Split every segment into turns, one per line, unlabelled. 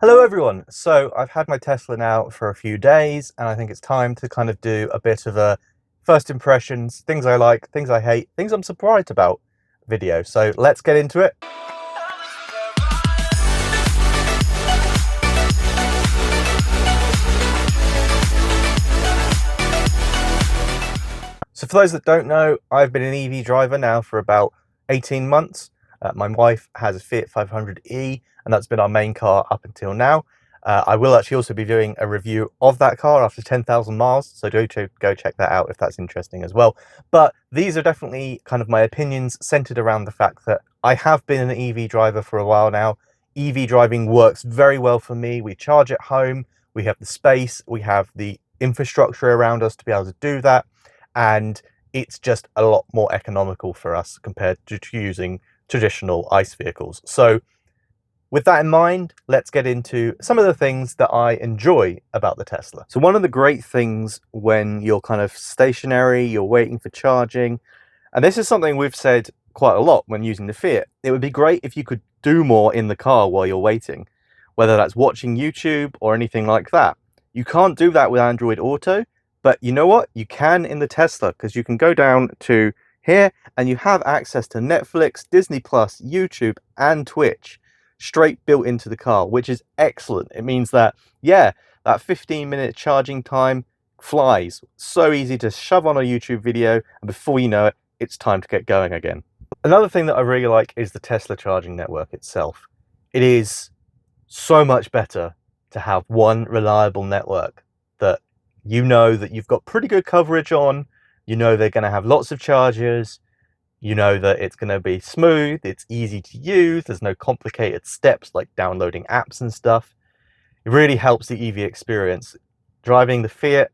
Hello everyone. So I've had my Tesla now for a few days and I think it's time to kind of do a bit of a first impressions, things I like, things I hate, things I'm surprised about video. So let's get into it. So for those that don't know, I've been an EV driver now for about 18 months. My wife has a Fiat 500e and that's been our main car up until now. I will actually also be doing a review of that car after 10,000 miles, so do go check that out if that's interesting as well. But these are definitely kind of my opinions centered around the fact that I have been an EV driver for a while now. EV driving works very well for me. We charge at home, we have the space, we have the infrastructure around us to be able to do that, and it's just a lot more economical for us compared to using traditional ICE vehicles. So with that in mind, let's get into some of the things that I enjoy about the Tesla. So one of the great things when you're kind of stationary, you're waiting for charging, and this is something we've said quite a lot when using the Fiat, it would be great if you could do more in the car while you're waiting, whether that's watching YouTube or anything like that. You can't do that with Android Auto, but you know what? You can in the Tesla, because you can go down to here and you have access to Netflix, Disney Plus, YouTube, and Twitch straight built into the car, which is excellent. It means that, yeah, that 15-minute charging time flies. So easy to shove on a YouTube video, and before you know it, it's time to get going again. Another thing that I really like is the Tesla charging network itself. It is so much better to have one reliable network that you know that you've got pretty good coverage on, you know they're going to have lots of chargers, you know that it's going to be smooth, it's easy to use, there's no complicated steps like downloading apps and stuff. It really helps the EV experience. Driving the Fiat,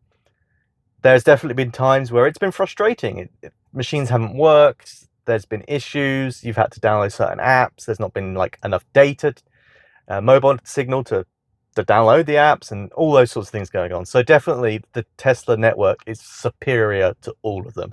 there's definitely been times where it's been frustrating. Machines haven't worked, there's been issues, you've had to download certain apps, there's not been like enough data, mobile signal to download the apps, and all those sorts of things going on. So definitely the Tesla network is superior to all of them.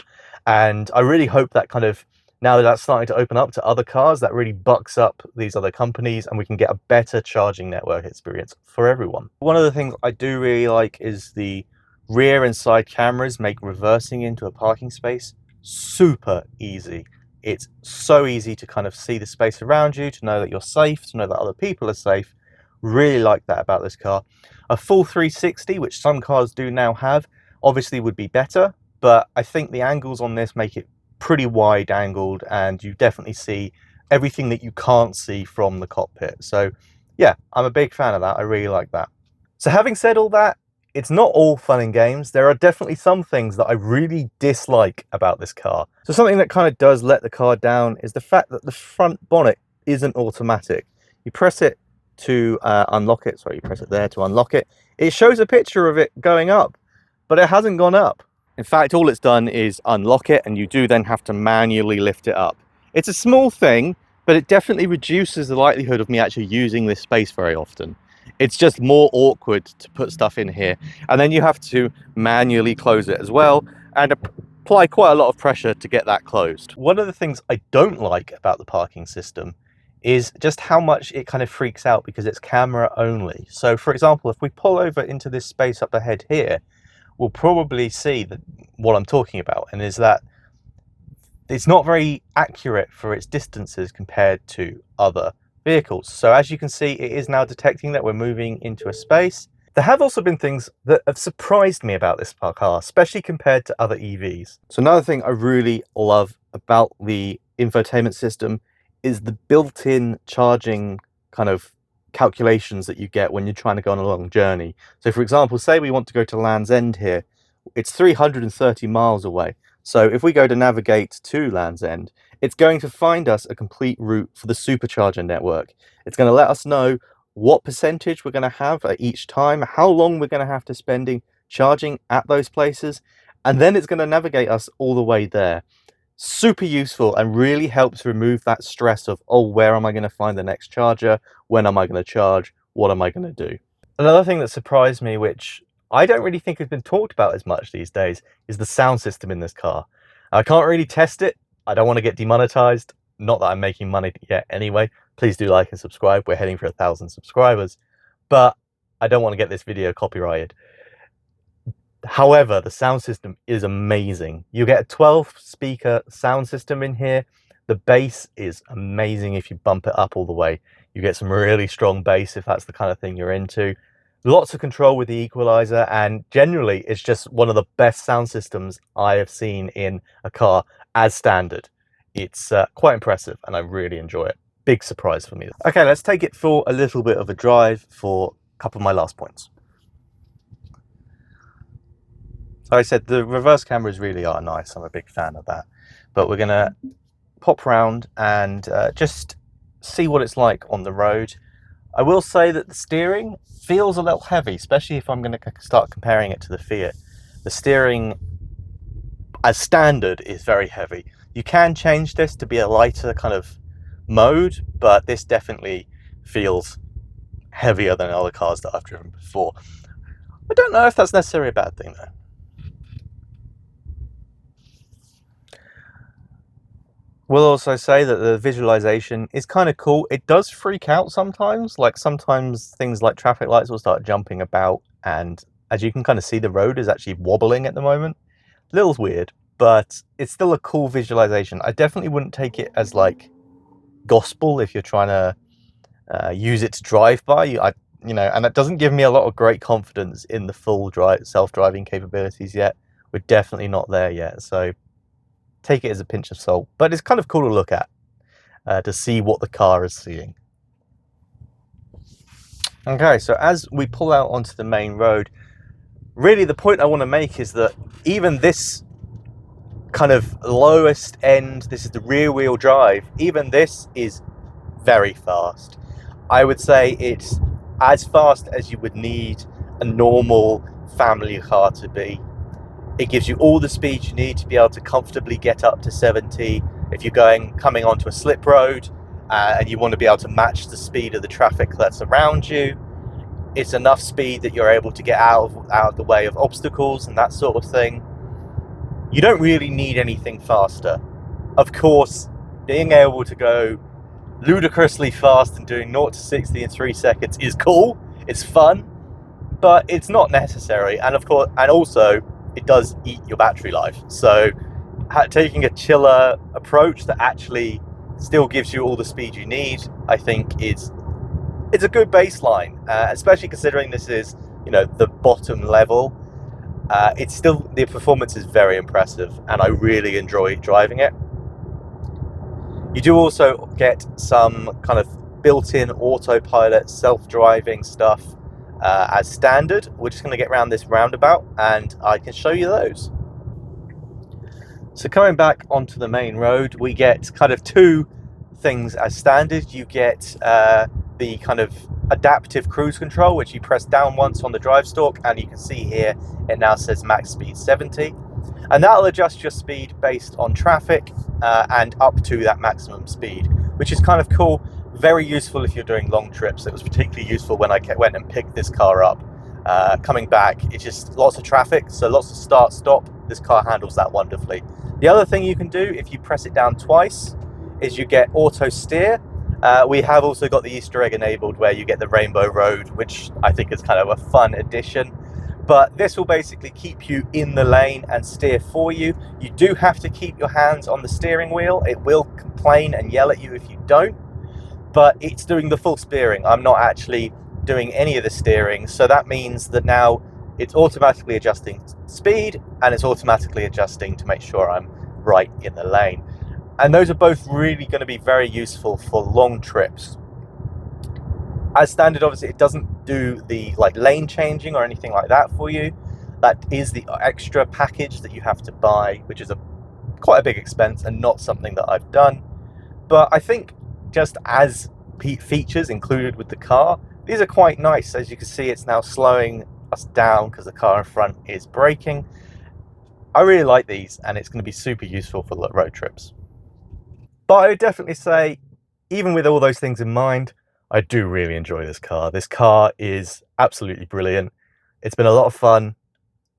And I really hope that kind of, now that that's starting to open up to other cars, that really bucks up these other companies and we can get a better charging network experience for everyone. One of the things I do really like is the rear and side cameras make reversing into a parking space super easy. It's so easy to kind of see the space around you, to know that you're safe, to know that other people are safe. Really like that about this car. A full 360, which some cars do now have, obviously would be better, but I think the angles on this make it pretty wide angled and you definitely see everything that you can't see from the cockpit. So yeah, I'm a big fan of that. I really like that. So having said all that, it's not all fun and games. There are definitely some things that I really dislike about this car. So something that kind of does let the car down is the fact that the front bonnet isn't automatic. You press it to unlock it, sorry, you press it there to unlock it. It shows a picture of it going up, but it hasn't gone up. In fact, all it's done is unlock it, and you do then have to manually lift it up. It's a small thing, but it definitely reduces the likelihood of me actually using this space very often. It's just more awkward to put stuff in here, and then you have to manually close it as well and apply quite a lot of pressure to get that closed. One of the things I don't like about the parking system is just how much it kind of freaks out because it's camera only. So for example, if we pull over into this space up ahead here, we'll probably see that what I'm talking about, and is that it's not very accurate for its distances compared to other vehicles. So as you can see, it is now detecting that we're moving into a space. There have also been things that have surprised me about this car, especially compared to other EVs. So another thing I really love about the infotainment system is the built-in charging kind of calculations that you get when you're trying to go on a long journey. So for example, say we want to go to Land's End here. It's 330 miles away. So if we go to navigate to Land's End, it's going to find us a complete route for the supercharger network. It's going to let us know what percentage we're going to have at each time, how long we're going to have to spending charging at those places, and then it's going to navigate us all the way there. Super useful and really helps remove that stress of, oh, where am I going to find the next charger? When am I going to charge? What am I going to do? Another thing that surprised me, which I don't really think has been talked about as much these days, is the sound system in this car. I can't really test it. I don't want to get demonetized. Not that I'm making money yet anyway. Please do like and subscribe. We're heading for 1,000 subscribers. but I don't want to get this video copyrighted. However, the sound system is amazing. You get a 12 speaker sound system in here. The bass is amazing if you bump it up all the way. You get some really strong bass if that's the kind of thing you're into. Lots of control with the equalizer, and generally it's just one of the best sound systems I have seen in a car as standard. It's quite impressive and I really enjoy it. Big surprise for me. Okay, let's take it for a little bit of a drive for a couple of my last points. So I said the reverse cameras really are nice. I'm a big fan of that. But we're going to pop round and just see what it's like on the road. I will say that the steering feels a little heavy, especially if I'm going to start comparing it to the Fiat. The steering as standard is very heavy. You can change this to be a lighter kind of mode, but this definitely feels heavier than other cars that I've driven before. I don't know if that's necessarily a bad thing though. We'll also say that the visualization is kind of cool. It does freak out sometimes, like sometimes things like traffic lights will start jumping about, and as you can kind of see, the road is actually wobbling at the moment. A little weird, but it's still a cool visualization. I definitely wouldn't take it as like gospel if you're trying to use it to drive by. And it doesn't give me a lot of great confidence in the full self-driving capabilities yet. We're definitely not there yet, so take it as a pinch of salt, but it's kind of cool to look at to see what the car is seeing. Okay, so as we pull out onto the main road, really the point I want to make is that even this kind of lowest end, this is the rear wheel drive, even this is very fast. I would say it's as fast as you would need a normal family car to be. It gives you all the speed you need to be able to comfortably get up to 70 if you're coming onto a slip road and you want to be able to match the speed of the traffic that's around you. It's enough speed that you're able to get out of the way of obstacles and that sort of thing. You don't really need anything faster. Of course, being able to go ludicrously fast and doing 0 to 60 in 3 seconds is cool, it's fun, but it's not necessary. And of course, and also it does eat your battery life. So taking a chiller approach that actually still gives you all the speed you need, I think it's a good baseline, especially considering this is, the bottom level. It's still, the performance is very impressive and I really enjoy driving it. You do also get some kind of built-in autopilot self-driving stuff as standard. We're just going to get around this roundabout and I can show you those. So coming back onto the main road, we get kind of two things as standard. You get the kind of adaptive cruise control, which you press down once on the drive stalk, and you can see here it now says max speed 70, and that'll adjust your speed based on traffic and up to that maximum speed, which is kind of cool. Very useful if you're doing long trips. It was particularly useful when I went and picked this car up. Coming back, it's just lots of traffic, so lots of start stop. This car handles that wonderfully. The other thing you can do if you press it down twice is you get auto steer. We have also got the Easter egg enabled where you get the rainbow road, which I think is kind of a fun addition. But this will basically keep you in the lane and steer for you. You do have to keep your hands on the steering wheel. It will complain and yell at you if you don't, but it's doing the full steering. I'm not actually doing any of the steering, so that means that now it's automatically adjusting speed and it's automatically adjusting to make sure I'm right in the lane. And those are both really going to be very useful for long trips. As standard, obviously, it doesn't do the lane changing or anything like that for you. That is the extra package that you have to buy, which is quite a big expense and not something that I've done. But I think just as features included with the car, these are quite nice. As you can see, it's now slowing us down because the car in front is braking. I really like these, and it's going to be super useful for road trips. But I would definitely say, even with all those things in mind, I do really enjoy this car. This car is absolutely brilliant. It's been a lot of fun.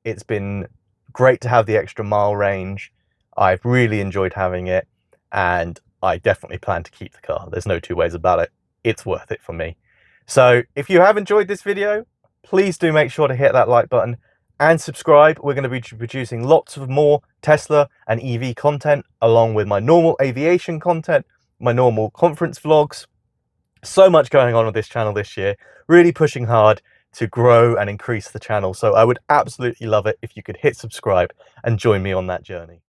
It's been great to have the extra mile range. I've really enjoyed having it, and I definitely plan to keep the car. There's no two ways about it. It's worth it for me. So if you have enjoyed this video, please do make sure to hit that like button and subscribe. We're going to be producing lots of more Tesla and EV content, along with my normal aviation content, my normal conference vlogs. So much going on with this channel this year, really pushing hard to grow and increase the channel. So I would absolutely love it if you could hit subscribe and join me on that journey.